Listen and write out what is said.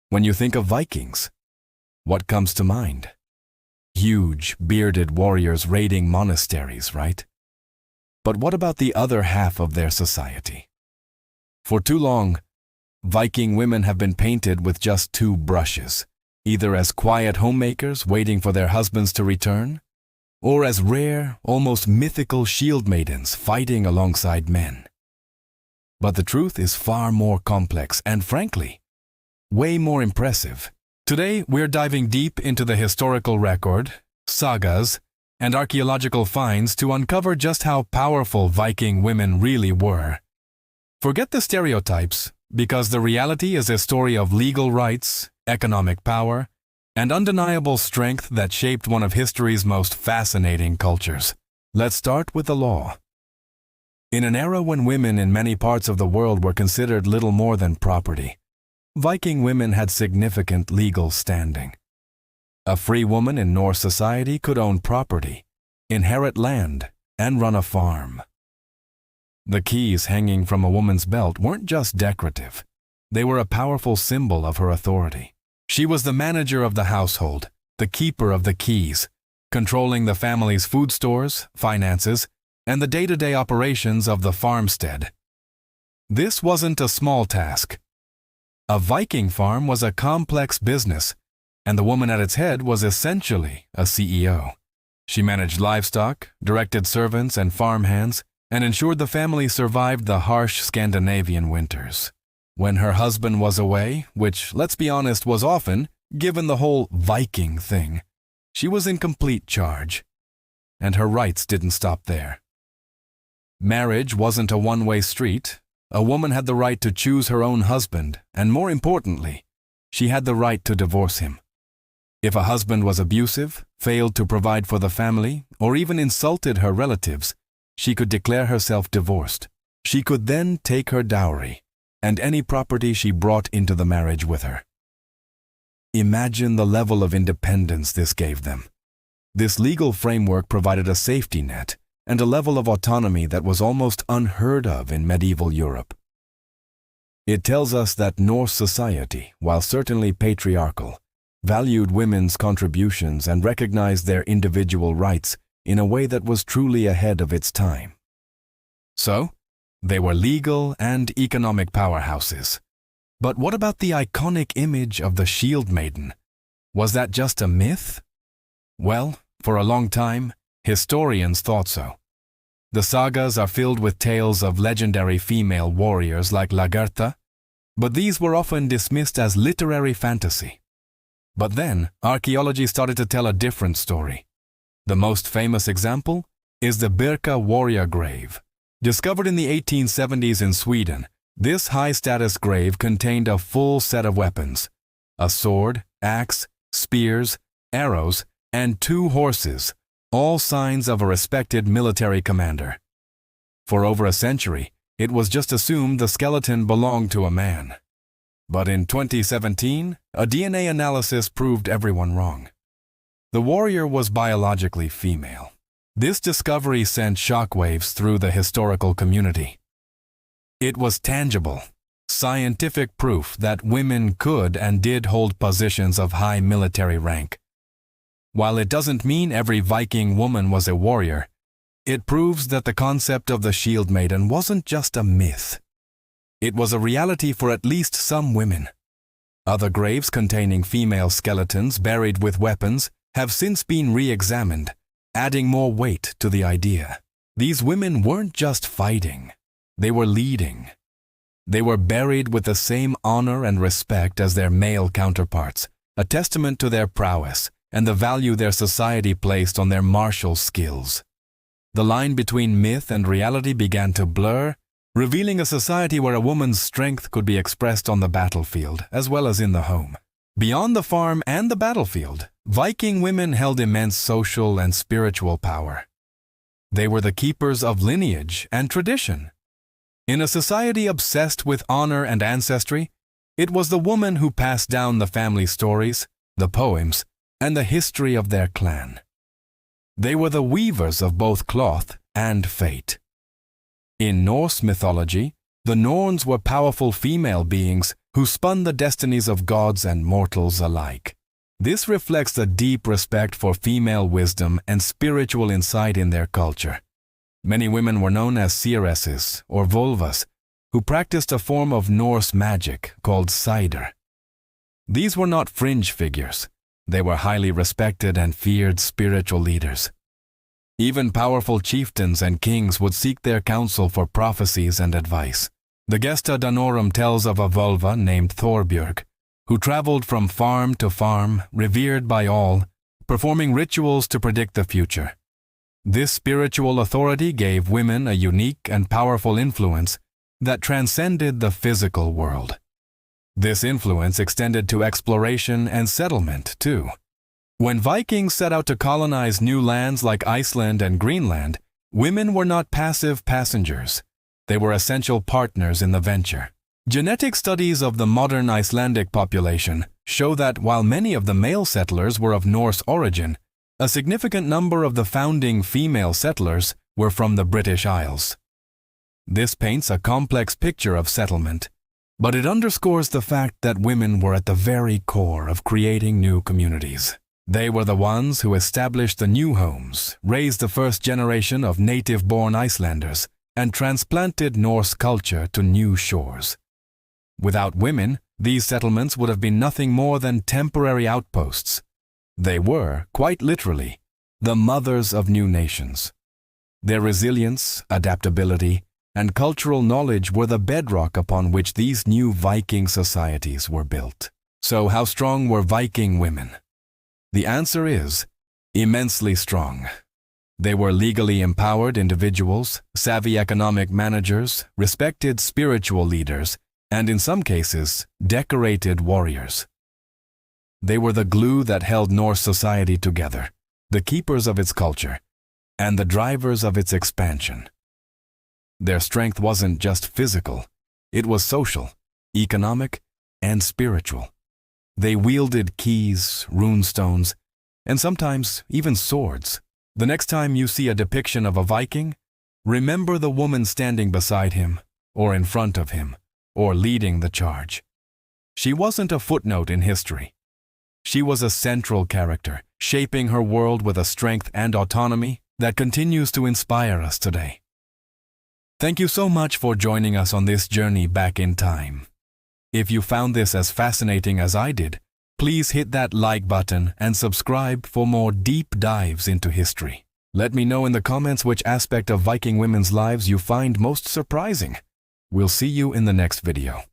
When you think of Vikings, what comes to mind? Huge, bearded warriors raiding monasteries, right? But what about the other half of their society? For too long, Viking women have been painted with just two brushes, either as quiet homemakers waiting for their husbands to return, or as rare, almost mythical shield maidens fighting alongside men. But the truth is far more complex and, frankly, way more impressive. Today, we're diving deep into the historical record, sagas, and archaeological finds to uncover just how powerful Viking women really were. Forget the stereotypes, because the reality is a story of legal rights, economic power, and undeniable strength that shaped one of history's most fascinating cultures. Let's start with the law. In an era when women in many parts of the world were considered little more than property, Viking women had significant legal standing. A free woman in Norse society could own property, inherit land, and run a farm. The keys hanging from a woman's belt weren't just decorative. They were a powerful symbol of her authority. She was the manager of the household, the keeper of the keys, controlling the family's food stores, finances, and the day-to-day operations of the farmstead. This wasn't a small task. A Viking farm was a complex business, and the woman at its head was essentially a CEO. She managed livestock, directed servants and farmhands, and ensured the family survived the harsh Scandinavian winters. When her husband was away, which, let's be honest, was often, given the whole Viking thing, she was in complete charge. And her rights didn't stop there. Marriage wasn't a one-way street. A woman had the right to choose her own husband, and more importantly, she had the right to divorce him. If a husband was abusive, failed to provide for the family, or even insulted her relatives, she could declare herself divorced. She could then take her dowry and any property she brought into the marriage with her. Imagine the level of independence this gave them. This legal framework provided a safety net and a level of autonomy that was almost unheard of in medieval Europe. It tells us that Norse society, while certainly patriarchal, valued women's contributions and recognized their individual rights in a way that was truly ahead of its time. So, they were legal and economic powerhouses. But what about the iconic image of the shield maiden? Was that just a myth? Well, for a long time, historians thought so. The sagas are filled with tales of legendary female warriors like Lagertha, but these were often dismissed as literary fantasy. But then, archaeology started to tell a different story. The most famous example is the Birka warrior grave. Discovered in the 1870s in Sweden, this high-status grave contained a full set of weapons: a sword, axe, spears, arrows, and 2 horses, all signs of a respected military commander. For over a century, it was just assumed the skeleton belonged to a man. But in 2017, a DNA analysis proved everyone wrong. The warrior was biologically female. This discovery sent shockwaves through the historical community. It was tangible, scientific proof that women could and did hold positions of high military rank. While it doesn't mean every Viking woman was a warrior, it proves that the concept of the shield maiden wasn't just a myth. It was a reality for at least some women. Other graves containing female skeletons buried with weapons have since been re-examined, adding more weight to the idea. These women weren't just fighting, they were leading. They were buried with the same honor and respect as their male counterparts, a testament to their prowess and the value their society placed on their martial skills. The line between myth and reality began to blur, revealing a society where a woman's strength could be expressed on the battlefield as well as in the home. Beyond the farm and the battlefield, Viking women held immense social and spiritual power. They were the keepers of lineage and tradition. In a society obsessed with honor and ancestry, it was the woman who passed down the family stories, the poems, and the history of their clan. They were the weavers of both cloth and fate. In Norse mythology, The Norns were powerful female beings who spun the destinies of gods and mortals alike. This reflects a deep respect for female wisdom and spiritual insight in their culture. Many women were known as seeresses or vulvas, who practiced a form of Norse magic called cider. These were not fringe figures. They were highly respected and feared spiritual leaders. Even powerful chieftains and kings would seek their counsel for prophecies and advice. The Gesta Danorum tells of a vulva named Thorbjörg, who traveled from farm to farm, revered by all, performing rituals to predict the future. This spiritual authority gave women a unique and powerful influence that transcended the physical world. This influence extended to exploration and settlement, too. When Vikings set out to colonize new lands like Iceland and Greenland, women were not passive passengers. They were essential partners in the venture. Genetic studies of the modern Icelandic population show that while many of the male settlers were of Norse origin, a significant number of the founding female settlers were from the British Isles. This paints a complex picture of settlement, but it underscores the fact that women were at the very core of creating new communities. They were the ones who established the new homes, raised the first generation of native-born Icelanders, and transplanted Norse culture to new shores. Without women, these settlements would have been nothing more than temporary outposts. They were, quite literally, the mothers of new nations. Their resilience, adaptability, and cultural knowledge were the bedrock upon which these new Viking societies were built. So how strong were Viking women? The answer is immensely strong. They were legally empowered individuals, savvy economic managers, respected spiritual leaders, and in some cases, decorated warriors. They were the glue that held Norse society together, the keepers of its culture, and the drivers of its expansion. Their strength wasn't just physical, it was social, economic, and spiritual. They wielded keys, runestones, and sometimes even swords. The next time you see a depiction of a Viking, remember the woman standing beside him, or in front of him, or leading the charge. She wasn't a footnote in history. She was a central character, shaping her world with a strength and autonomy that continues to inspire us today. Thank you so much for joining us on this journey back in time. If you found this as fascinating as I did, please hit that like button and subscribe for more deep dives into history. Let me know in the comments which aspect of Viking women's lives you find most surprising. We'll see you in the next video.